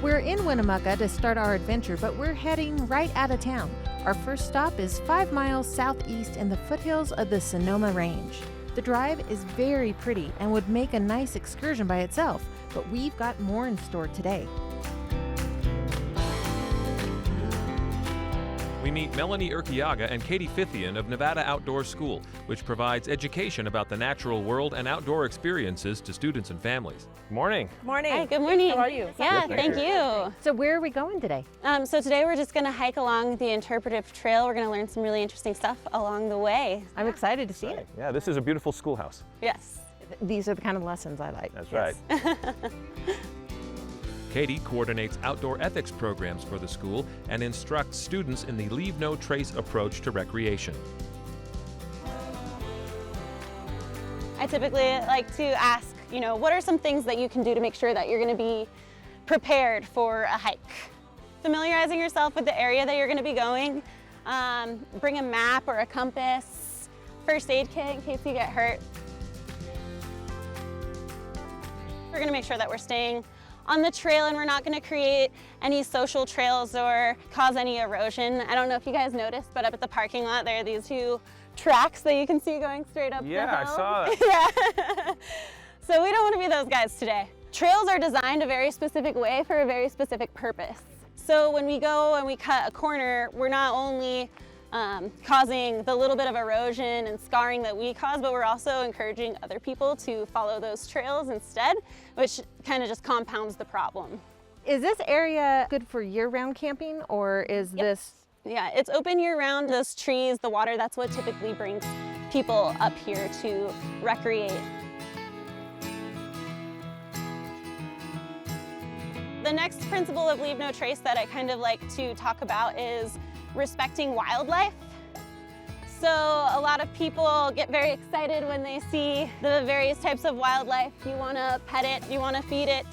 We're in Winnemucca to start our adventure, but we're heading right out of town. Our first stop is 5 miles southeast in the foothills of the Sonoma Range. The drive is very pretty and would make a nice excursion by itself, but we've got more in store today. We meet Melanie Urquiaga and Katie Fithian of Nevada Outdoor School, which provides education about the natural world and outdoor experiences to students and families. Good morning. Morning. Hi, good morning. How are you? Yeah, thank you. So where are we going today? So today we're just going to hike along the interpretive trail. We're going to learn some really interesting stuff along the way. I'm excited to see it. Yeah, this is a beautiful schoolhouse. Yes. These are the kind of lessons I like. That's right. Katie coordinates outdoor ethics programs for the school and instructs students in the Leave No Trace approach to recreation. I typically like to ask, what are some things that you can do to make sure that you're going to be prepared for a hike? Familiarizing yourself with the area that you're going to be going. Bring a map or a compass, first aid kit in case you get hurt. We're going to make sure that we're staying on the trail and we're not going to create any social trails or cause any erosion. I don't know if you guys noticed, but up at the parking lot there are these two tracks that you can see going straight up the hill. Yeah, I saw that. Yeah. So we don't want to be those guys today. Trails are designed a very specific way for a very specific purpose. So when we go and we cut a corner, we're not only causing the little bit of erosion and scarring that we cause, but we're also encouraging other people to follow those trails instead, which kind of just compounds the problem. Is this area good for year-round camping, or is this? Yeah, it's open year-round. Those trees, the water, that's what typically brings people up here to recreate. The next principle of Leave No Trace that I kind of like to talk about is respecting wildlife. So a lot of people get very excited when they see the various types of wildlife. You want to pet it, you want to feed it.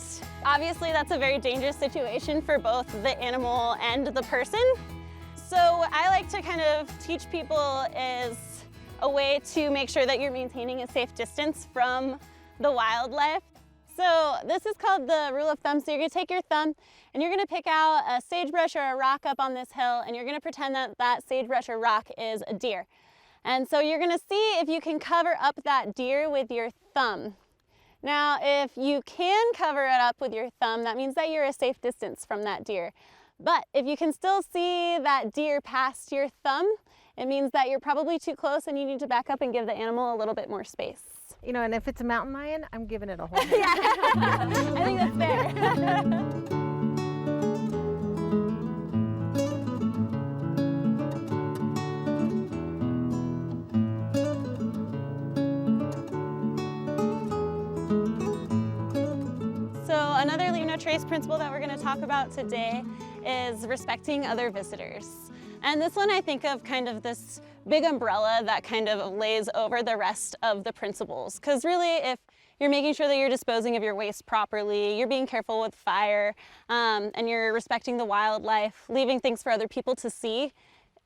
Obviously that's a very dangerous situation for both the animal and the person. So what I like to kind of teach people is a way to make sure that you're maintaining a safe distance from the wildlife. So this is called the rule of thumb. So you're going to take your thumb and you're going to pick out a sagebrush or a rock up on this hill, and you're going to pretend that that sagebrush or rock is a deer. And so you're going to see if you can cover up that deer with your thumb. Now, if you can cover it up with your thumb, that means that you're a safe distance from that deer. But if you can still see that deer past your thumb, it means that you're probably too close and you need to back up and give the animal a little bit more space. And if it's a mountain lion, I'm giving it a whole Yeah, I think that's fair. So another Leave No Trace principle that we're going to talk about today is respecting other visitors. And this one I think of kind of this big umbrella that kind of lays over the rest of the principles. Because really, if you're making sure that you're disposing of your waste properly, you're being careful with fire, and you're respecting the wildlife, leaving things for other people to see,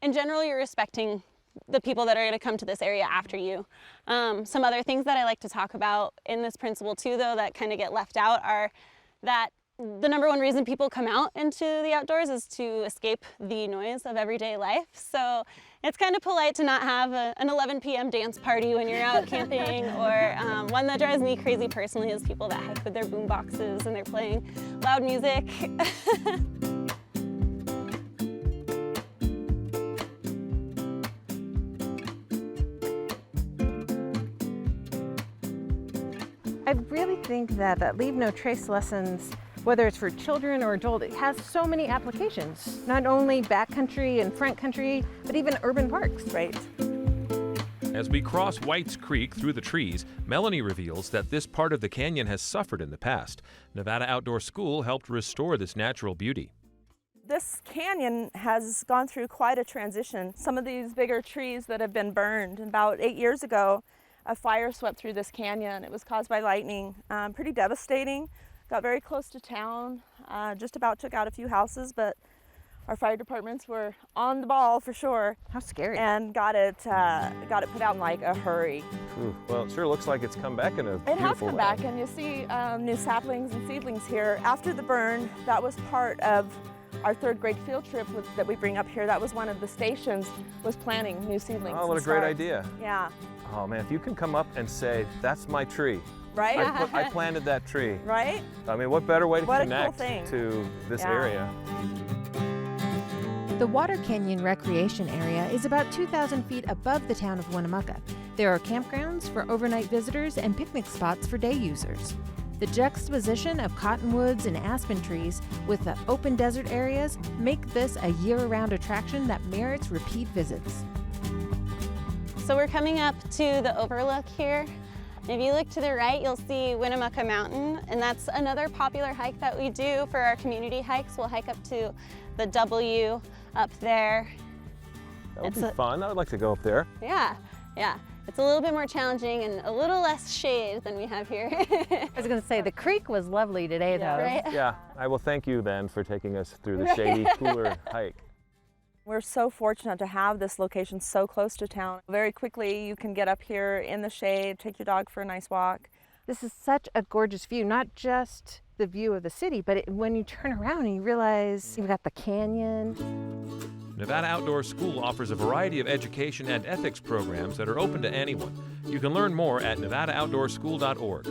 in general, you're respecting the people that are going to come to this area after you. Some other things that I like to talk about in this principle too, though, that kind of get left out are that the number one reason people come out into the outdoors is to escape the noise of everyday life. So it's kind of polite to not have an 11 p.m. dance party when you're out camping, or one that drives me crazy personally is people that hike with their boom boxes and they're playing loud music. I really think that Leave No Trace lessons, whether it's for children or adults, it has so many applications. Not only backcountry and front country, but even urban parks. Right. As we cross White's Creek through the trees, Melanie reveals that this part of the canyon has suffered in the past. Nevada Outdoor School helped restore this natural beauty. This canyon has gone through quite a transition. Some of these bigger trees that have been burned, about 8 years ago, a fire swept through this canyon. It was caused by lightning, pretty devastating. Got very close to town, just about took out a few houses, but Our fire departments were on the ball for sure. How scary. And got it put out in like a hurry. Ooh, well, it sure looks like it's come back in a It has beautiful come way. back, and you see new saplings and seedlings here. After the burn, that was part of our third grade field trip that we bring up here. That was one of the stations, was planting new seedlings. Oh, what a and great starts. idea. Yeah. Oh man, if you can come up and say, that's my tree. Right? I planted that tree. Right? I mean, what better way to What a cool connect thing. to this Yeah. area? The Water Canyon Recreation Area is about 2,000 feet above the town of Winnemucca. There are campgrounds for overnight visitors and picnic spots for day users. The juxtaposition of cottonwoods and aspen trees with the open desert areas make this a year-round attraction that merits repeat visits. So we're coming up to the overlook here. If you look to the right, you'll see Winnemucca Mountain, and that's another popular hike that we do for our community hikes. We'll hike up to the W up there. That would It's be a- fun. I would like to go up there. Yeah. It's a little bit more challenging and a little less shade than we have here. I was going to say, the creek was lovely today, though. Right? Yeah, I will thank you then for taking us through the shady, cooler hike. We're so fortunate to have this location so close to town. Very quickly, you can get up here in the shade, take your dog for a nice walk. This is such a gorgeous view, not just the view of the city, but when you turn around and you realize you've got the canyon. Nevada Outdoor School offers a variety of education and ethics programs that are open to anyone. You can learn more at nevadaoutdoorschool.org.